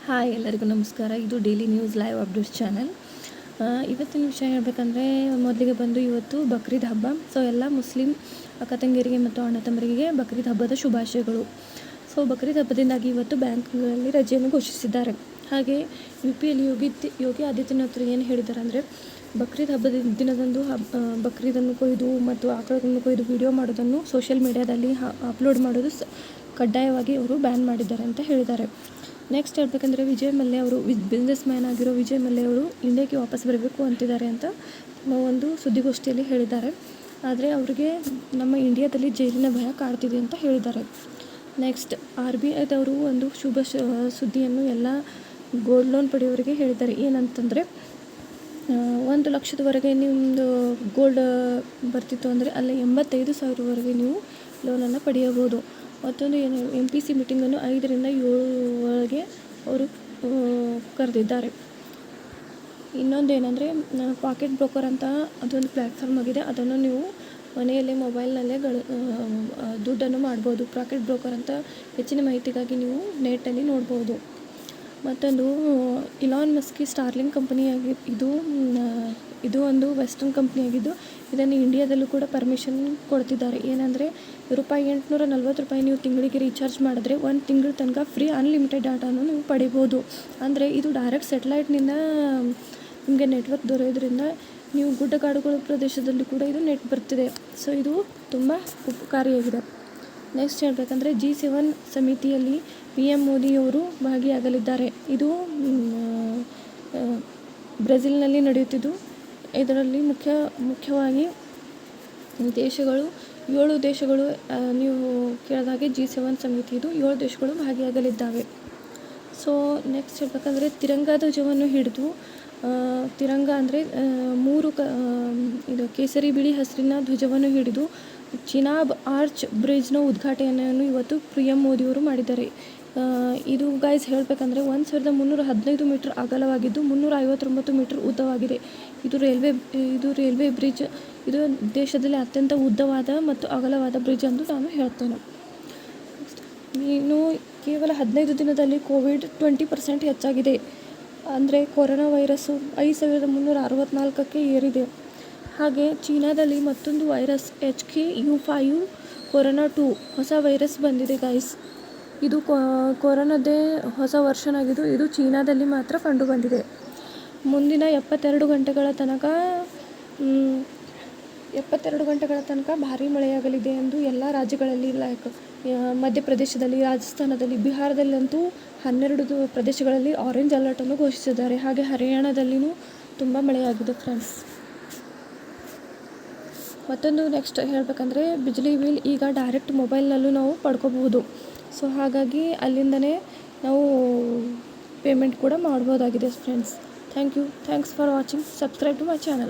Hi ಎಲ್ಲರಿಗೂ ನಮಸ್ಕಾರ. ಇದು daily news live updates channel. ಇವತ್ತಿನ ವಿಷಯ ಹೇಳಬೇಕಂದ್ರೆ ಮೊದಲಿಗೆ ಬಂದು ಇವತ್ತು ಬಕ್ರೀದ್ ಹಬ್ಬ. ಸೊ ಎಲ್ಲ ಮುಸ್ಲಿಂ ಅಕ್ಕ ತಂಗಿಯರಿಗೆ ಮತ್ತು ಅಣ್ಣ ತಮ್ಮರಿಗೆ ಬಕ್ರೀದ್ ಹಬ್ಬದ ಶುಭಾಶಯಗಳು. ಸೊ ಬಕ್ರೀದ್ ಹಬ್ಬದಿಂದಾಗಿ ಇವತ್ತು ಬ್ಯಾಂಕ್ಗಳಲ್ಲಿ ರಜೆಯನ್ನು ಘೋಷಿಸಿದ್ದಾರೆ. ಹಾಗೆ UPಯಲ್ಲಿ ಯೋಗಿ ಆದಿತ್ಯನಾಥ್ ಏನು ಹೇಳಿದ್ದಾರೆ ಅಂದರೆ ಬಕ್ರೀದ್ ಹಬ್ಬದ ದಿನದಂದು ಬಕ್ರೀದನ್ನು ಕೊಯ್ದು ಮತ್ತು ಆಕಳನ್ನು ಕೊಯ್ದು ವಿಡಿಯೋ ಮಾಡೋದನ್ನು ಸೋಷಿಯಲ್ ಮೀಡಿಯಾದಲ್ಲಿ ಅಪ್ಲೋಡ್ ಮಾಡೋದು ಕಡ್ಡಾಯವಾಗಿ ಅವರು ಬ್ಯಾನ್ ಮಾಡಿದ್ದಾರೆ ಅಂತ ಹೇಳಿದ್ದಾರೆ. ನೆಕ್ಸ್ಟ್ ಹೇಳಬೇಕಂದ್ರೆ ವಿಜಯ್ ಮಲ್ಯ ಅವರು ಬಿಸ್ನೆಸ್ ಮ್ಯಾನ್ ಆಗಿರೋ ವಿಜಯ್ ಮಲ್ಯ ಅವರು ಇಂಡಿಯಾಕ್ಕೆ ವಾಪಸ್ ಬರಬೇಕು ಅಂತಿದ್ದಾರೆ ಅಂತ ಒಂದು ಸುದ್ದಿಗೋಷ್ಠಿಯಲ್ಲಿ ಹೇಳಿದ್ದಾರೆ. ಆದರೆ ಅವರಿಗೆ ನಮ್ಮ ಇಂಡಿಯಾದಲ್ಲಿ ಜೈಲಿನ ಭಯ ಕಾಡ್ತಿದೆ ಅಂತ ಹೇಳಿದ್ದಾರೆ. ನೆಕ್ಸ್ಟ್ RBIದವರು ಒಂದು ಶುಭ ಸುದ್ದಿಯನ್ನು ಎಲ್ಲ ಗೋಲ್ಡ್ ಲೋನ್ ಪಡೆಯೋರಿಗೆ ಹೇಳಿದ್ದಾರೆ. ಏನಂತಂದರೆ 1 ಲಕ್ಷದವರೆಗೆ ನಿಮ್ಮದು ಗೋಲ್ಡ್ ಬರ್ತಿತ್ತು ಅಂದರೆ ಅಲ್ಲಿ 85,000ವರೆಗೆ ನೀವು ಲೋನನ್ನು ಪಡೆಯಬಹುದು. ಮತ್ತೊಂದು ಏನು MPC ಮೀಟಿಂಗನ್ನು 5 ರಿಂದ 7 ಒಳಗೆ ಅವರು ಕರೆದಿದ್ದಾರೆ. ಇನ್ನೊಂದು ಏನಂದರೆ ಪಾಕೆಟ್ ಬ್ರೋಕರ್ ಅಂತ ಅದೊಂದು ಪ್ಲ್ಯಾಟ್ಫಾರ್ಮ್ ಆಗಿದೆ. ಅದನ್ನು ನೀವು ಮನೆಯಲ್ಲೇ ಮೊಬೈಲ್ನಲ್ಲೇ ದುಡ್ಡನ್ನು ಮಾಡ್ಬೋದು. ಪಾಕೆಟ್ ಬ್ರೋಕರ್ ಅಂತ ಹೆಚ್ಚಿನ ಮಾಹಿತಿಗಾಗಿ ನೀವು ನೆಟ್ಟಲ್ಲಿ ನೋಡ್ಬೋದು. ಮತ್ತೊಂದು ಇಲಾನ್ ಮಸ್ಕಿ ಸ್ಟಾರ್ಲಿಂಕ್ ಕಂಪನಿಯಾಗಿ ಇದು ಒಂದು ವೆಸ್ಟರ್ನ್ ಕಂಪ್ನಿಯಾಗಿದ್ದು ಇದನ್ನು ಇಂಡಿಯಾದಲ್ಲೂ ಕೂಡ ಪರ್ಮಿಷನ್ ಕೊಡ್ತಿದ್ದಾರೆ. ಏನಂದರೆ ₹840 ನೀವು ತಿಂಗಳಿಗೆ ರೀಚಾರ್ಜ್ ಮಾಡಿದ್ರೆ 1 ತಿಂಗಳ ತನಕ ಫ್ರೀ ಅನ್ಲಿಮಿಟೆಡ್ ಡಾಟಾನು ನೀವು ಪಡಿಬೋದು. ಅಂದರೆ ಇದು ಡೈರೆಕ್ಟ್ ಸ್ಯಾಟಲೈಟ್ನಿಂದ ನಿಮಗೆ ನೆಟ್ವರ್ಕ್ ದೊರೆಯೋದ್ರಿಂದ ನೀವು ಗುಡ್ಡಗಾಡುಗಳ ಪ್ರದೇಶದಲ್ಲಿ ಕೂಡ ಇದು ನೆಟ್ ಬರ್ತಿದೆ. ಸೊ ಇದು ತುಂಬ ಉಪಕಾರಿಯಾಗಿದೆ. ನೆಕ್ಸ್ಟ್ ಹೇಳಬೇಕಂದ್ರೆ G7 ಸಮಿತಿಯಲ್ಲಿ PM ಮೋದಿಯವರು ಭಾಗಿಯಾಗಲಿದ್ದಾರೆ. ಇದು ಬ್ರೆಜಿಲ್ನಲ್ಲಿ ನಡೆಯುತ್ತಿದ್ದು ಇದರಲ್ಲಿ ಮುಖ್ಯವಾಗಿ ದೇಶಗಳು 7 ದೇಶಗಳು ನೀವು ಕೇಳಿದಾಗೆ G7 ಸಮಿತಿದು 7 ದೇಶಗಳು ಭಾಗಿಯಾಗಲಿದ್ದಾವೆ. ಸೊ ನೆಕ್ಸ್ಟ್ ಹೇಳಬೇಕಂದ್ರೆ ತಿರಂಗ ಧ್ವಜವನ್ನು ಹಿಡಿದು ತಿರಂಗ ಅಂದರೆ 3 ಇದು ಕೇಸರಿ ಬಿಳಿ ಹಸಿರಿನ ಧ್ವಜವನ್ನು ಹಿಡಿದು ಚಿನಾಬ್ ಆರ್ಚ್ ಬ್ರಿಡ್ಜ್ನ ಉದ್ಘಾಟನೆಯನ್ನು ಇವತ್ತು PM ಮೋದಿಯವರು ಮಾಡಿದ್ದಾರೆ. ಇದು ಗೈಸ್ ಹೇಳಬೇಕಂದ್ರೆ 1315 ಮೀಟರ್ ಅಗಲವಾಗಿದ್ದು 359 ಮೀಟರ್ ಉದ್ದವಾಗಿದೆ. ಇದು ರೈಲ್ವೆ ಬ್ರಿಡ್ಜ್. ಇದು ದೇಶದಲ್ಲಿ ಅತ್ಯಂತ ಉದ್ದವಾದ ಮತ್ತು ಅಗಲವಾದ ಬ್ರಿಡ್ಜ್ ಎಂದು ನಾನು ಹೇಳ್ತೇನೆ. ಇನ್ನು ಕೇವಲ 15 ದಿನದಲ್ಲಿ ಕೋವಿಡ್ 20% ಹೆಚ್ಚಾಗಿದೆ. ಅಂದರೆ ಕೊರೋನಾ ವೈರಸ್ಸು 5,364ಕ್ಕೆ ಏರಿದೆ. ಹಾಗೆ ಚೀನಾದಲ್ಲಿ ಮತ್ತೊಂದು ವೈರಸ್ HKU5 ಕೊರೋನಾ 2 ಹೊಸ ವೈರಸ್ ಬಂದಿದೆ ಗೈಸ್. ಇದು ಕೊರೋನಾದೇ ಹೊಸ ವರ್ಷನ್ ಆಗಿದ್ದು ಇದು ಚೀನಾದಲ್ಲಿ ಮಾತ್ರ ಕಂಡು ಬಂದಿದೆ. ಮುಂದಿನ 72 ಗಂಟೆಗಳ ತನಕ ಭಾರೀ ಮಳೆಯಾಗಲಿದೆ ಎಂದು ಎಲ್ಲ ರಾಜ್ಯಗಳಲ್ಲಿ ಮಧ್ಯಪ್ರದೇಶದಲ್ಲಿ, ರಾಜಸ್ಥಾನದಲ್ಲಿ, ಬಿಹಾರದಲ್ಲಂತೂ 12 ಪ್ರದೇಶಗಳಲ್ಲಿ ಆರೆಂಜ್ ಅಲರ್ಟನ್ನು ಘೋಷಿಸಿದ್ದಾರೆ. ಹಾಗೆ ಹರಿಯಾಣದಲ್ಲಿಯೂ ತುಂಬ ಮಳೆಯಾಗಿದೆ ಫ್ರೆಂಡ್ಸ್. ಮತ್ತೊಂದು ನೆಕ್ಸ್ಟ್ ಹೇಳಬೇಕಂದ್ರೆ ಬಿಜ್ಲಿ ಬಿಲ್ ಈಗ ಡೈರೆಕ್ಟ್ ಮೊಬೈಲ್ನಲ್ಲೂ ನಾವು ಪಡ್ಕೋಬಹುದು. ಸೊ ಹಾಗಾಗಿ ಅಲ್ಲಿಂದನೇ ನಾವು ಪೇಮೆಂಟ್ ಕೂಡ ಮಾಡ್ಬೋದಾಗಿದೆ friends. Thanks for watching. Subscribe to my channel.